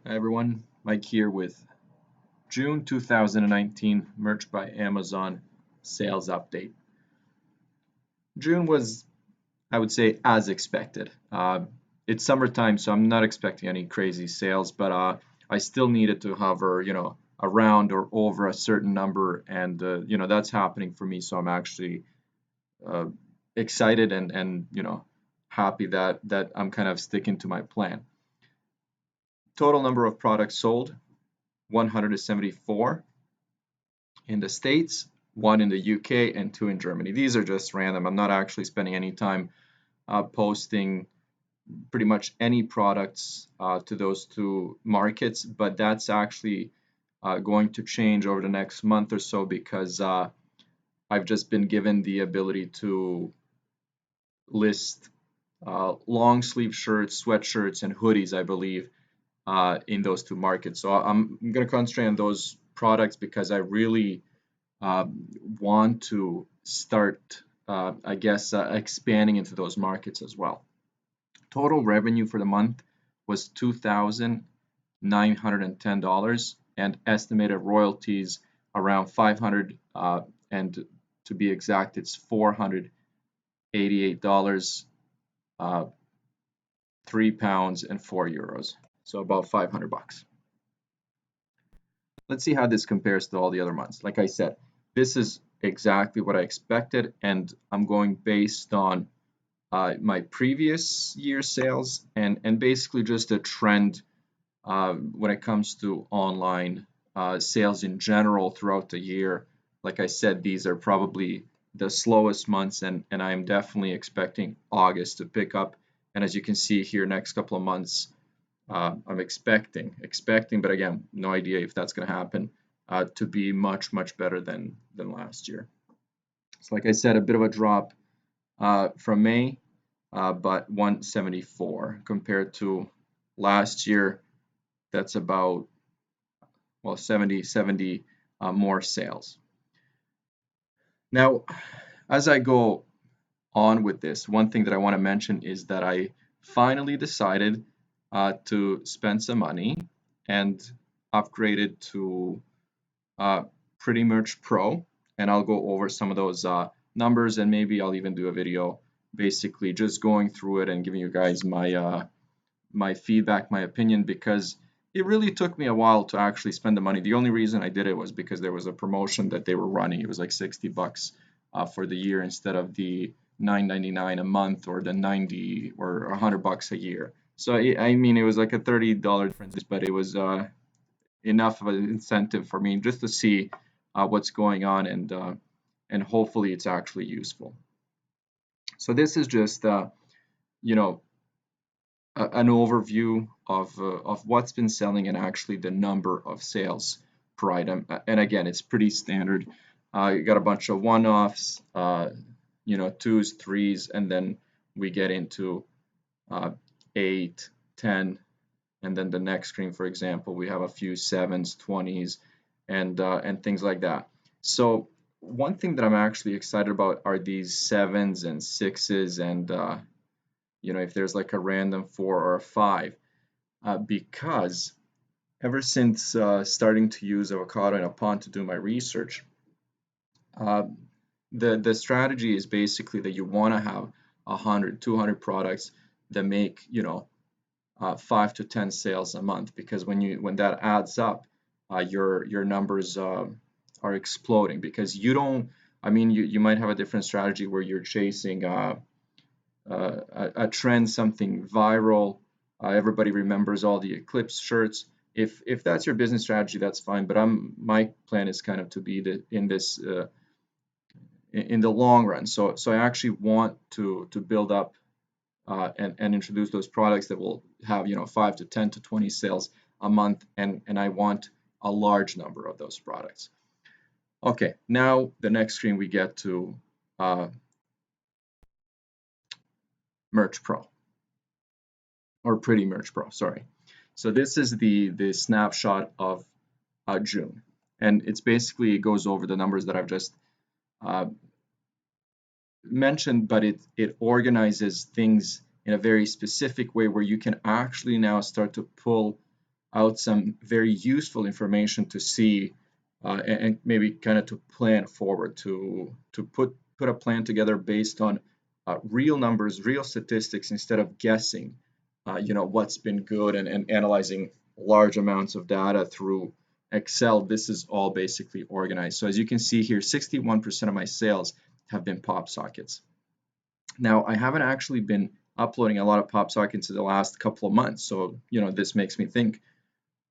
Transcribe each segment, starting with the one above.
Hi everyone, Mike here with June 2019 Merch by Amazon sales update. June was, I would say, as expected. It's summertime, so I'm not expecting any crazy sales, but I still needed to hover, around or over a certain number, and that's happening for me. So I'm actually uh, excited and happy that I'm kind of sticking to my plan. Total number of products sold 174 in the States, one in the UK, and two in Germany. These are just random. I'm not actually spending any time posting pretty much any products to those two markets, but that's actually going to change over the next month or so because I've just been given the ability to list long sleeve shirts, sweatshirts, and hoodies, I believe, in those two markets. So I'm going to concentrate on those products because I really want to start, expanding into those markets as well. Total revenue for the month was $2,910 and estimated royalties around 500, and to be exact, it's $488, 3 pounds and 4 euros. So about 500 bucks. Let's see how this compares to all the other months. Like I said, this is exactly what I expected, and I'm going based on my previous year's sales and basically just a trend when it comes to online sales in general throughout the year. Like I said, these are probably the slowest months, and I'm definitely expecting August to pick up. And as you can see here, next couple of months, I'm expecting, but again, no idea if that's going to happen, to be much better than last year. So like I said, a bit of a drop from May, but 174 compared to last year. That's about, well, 70 more sales. Now, as I go on with this, one thing that I want to mention is that I finally decided to spend some money and upgraded to Pretty Merch Pro, and I'll go over some of those numbers, and maybe I'll even do a video basically just going through it and giving you guys my feedback, my opinion, because it really took me a while to actually spend the money. The only reason I did it was because there was a promotion that they were running. It was like 60 bucks for the year instead of the $9.99 a month or the 90 or 100 bucks a year. So I mean, it was like a $30 difference, but it was enough of an incentive for me just to see what's going on, and hopefully it's actually useful. So this is just you know an overview of what's been selling and actually the number of sales per item. And again, it's pretty standard. You got a bunch of one-offs, twos, threes, and then we get into 8, 10, and then the next screen, for example, we have a few 7s, 20s, and things like that. So one thing that I'm actually excited about are these 7s and 6s, and if there's like a random 4 or a 5, because ever since starting to use avocado and a pond to do my research, the strategy is basically that you want to have 100, 200 products that make 5 to 10 sales a month, because when that adds up, your numbers are exploding, because you might have a different strategy where you're chasing a trend, something viral. Everybody remembers all the Eclipse shirts. If that's your business strategy, that's fine. But my plan is kind of to be in the long run. So I actually want to build up and introduce those products that will have 5 to 10 to 20 sales a month, and I want a large number of those products. Okay, now the next screen we get to Merch Pro, or Pretty Merch Pro, sorry. So this is the snapshot of June, and it goes over the numbers that I've just mentioned, but it organizes things in a very specific way where you can actually now start to pull out some very useful information to see and maybe kind of to plan forward to put a plan together based on real numbers, real statistics instead of guessing, what's been good and analyzing large amounts of data through Excel. This is all basically organized. So as you can see here, 61% of my sales have been pop sockets. Now, I haven't actually been uploading a lot of pop sockets in the last couple of months. So, this makes me think,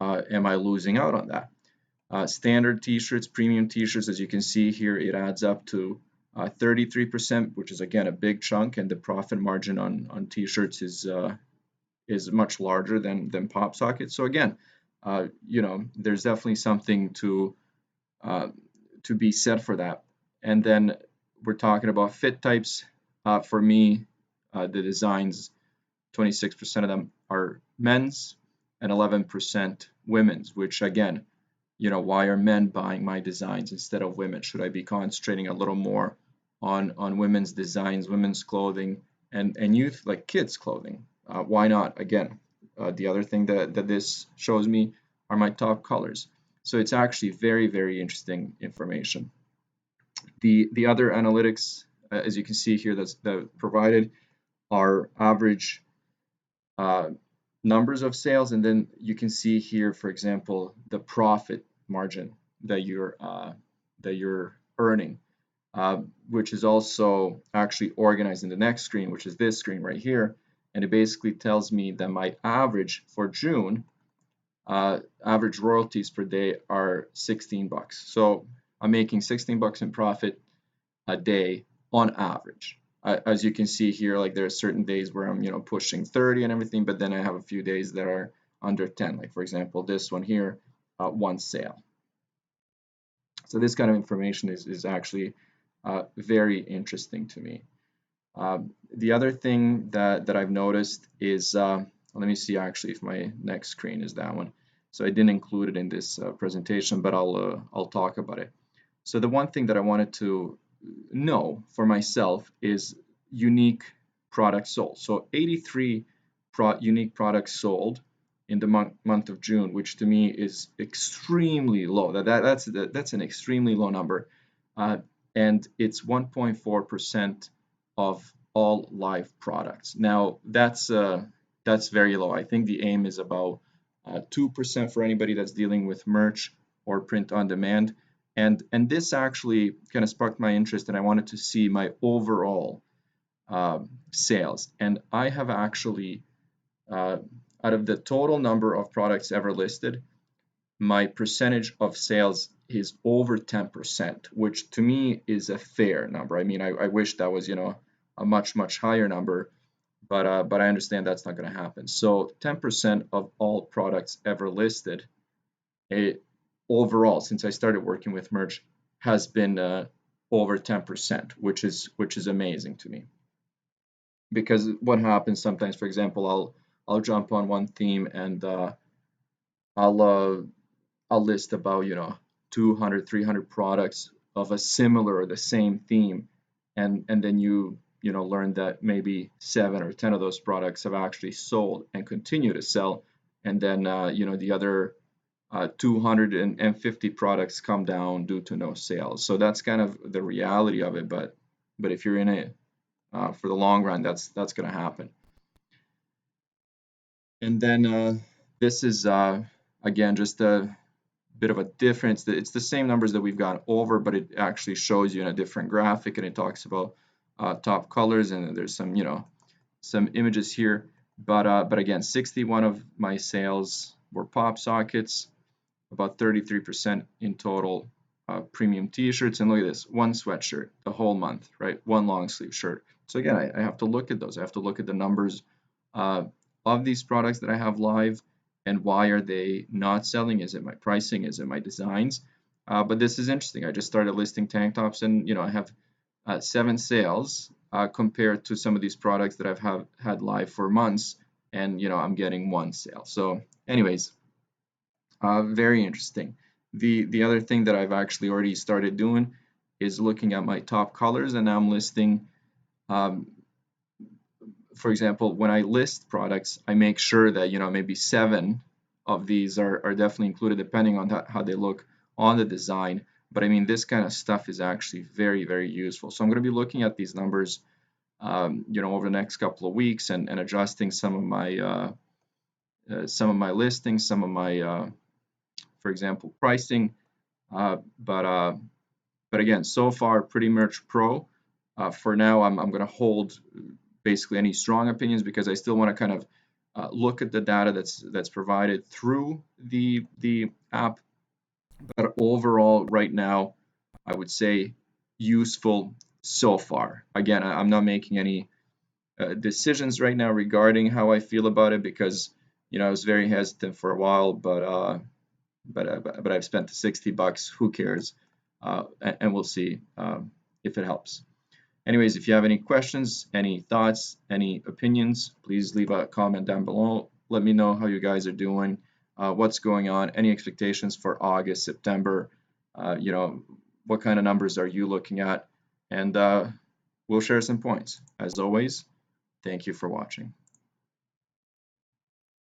am I losing out on that? Standard t-shirts, premium t-shirts, as you can see here, it adds up to 33%, which is again a big chunk, and the profit margin on t-shirts is much larger than pop sockets. So again, there's definitely something to be said for that. And then we're talking about fit types. For me, the designs, 26% of them are men's and 11% women's, which again, why are men buying my designs instead of women? Should I be concentrating a little more on women's designs, women's clothing, and youth, like kids clothing? Why not? Again, the other thing that this shows me are my top colors. So it's actually very, very interesting information. The other analytics, as you can see here, that provided are average numbers of sales, and then you can see here, for example, the profit margin that you're earning, which is also actually organized in the next screen, which is this screen right here, and it basically tells me that my average for June, average royalties per day are $16. So I'm making $16 in profit a day on average. As you can see here, like there are certain days where I'm pushing 30 and everything, but then I have a few days that are under 10, like for example this one here, one sale. So this kind of information is actually very interesting to me. The other thing that I've noticed is, let me see actually if my next screen is that one. So I didn't include it in this presentation, but I'll talk about it. So the one thing that I wanted to know for myself is unique products sold. So 83 unique products sold in the month of June, which to me is extremely low. That's an extremely low number, and it's 1.4% of all live products. Now that's very low. I think the aim is about 2% for anybody that's dealing with merch or print on demand. And this actually kind of sparked my interest, and I wanted to see my overall sales. And I have actually, out of the total number of products ever listed, my percentage of sales is over 10%, which to me is a fair number. I mean, I wish that was, a much higher number, but I understand that's not going to happen. So 10% of all products ever listed, overall, since I started working with merch, has been over 10%, which is amazing to me. Because what happens sometimes, for example, I'll jump on one theme and I'll list about 200, 300 products of a similar or the same theme, and then you learn that maybe 7 or 10 of those products have actually sold and continue to sell, and then the other 250 products come down due to no sales. So that's kind of the reality of it. But if you're in it for the long run, that's going to happen. And then this is again just a bit of a difference. It's the same numbers that we've gone over, but it actually shows you in a different graphic, and it talks about top colors, and there's some some images here. But again, 61 of my sales were pop sockets, about 33% in total premium t-shirts, and look at this, one sweatshirt the whole month, right? One long sleeve shirt. So again, I have to look at those. I have to look at the numbers of these products that I have live, and why are they not selling? Is it my pricing? Is it my designs? But this is interesting. I just started listing tank tops, and I have 7 sales compared to some of these products that I've had live for months, and I'm getting 1 sale. So anyways, very interesting. The other thing that I've actually already started doing is looking at my top colors, and I'm listing, for example, when I list products, I make sure that maybe 7 of these are definitely included depending on how they look on the design. But I mean, this kind of stuff is actually very, very useful. So I'm going to be looking at these numbers, over the next couple of weeks and adjusting some of my listings, some of my, for example, pricing. Uh, but uh, but again, so far pretty much pro. For now, I'm going to hold basically any strong opinions because I still want to kind of look at the data that's provided through the app. But overall, right now, I would say useful so far. Again, I'm not making any decisions right now regarding how I feel about it because I was very hesitant for a while, but I've spent the $60. Who cares? And we'll see if it helps. Anyways, if you have any questions, any thoughts, any opinions, please leave a comment down below. Let me know how you guys are doing, what's going on, any expectations for August, September, what kind of numbers are you looking at, and we'll share some points. As always, thank you for watching.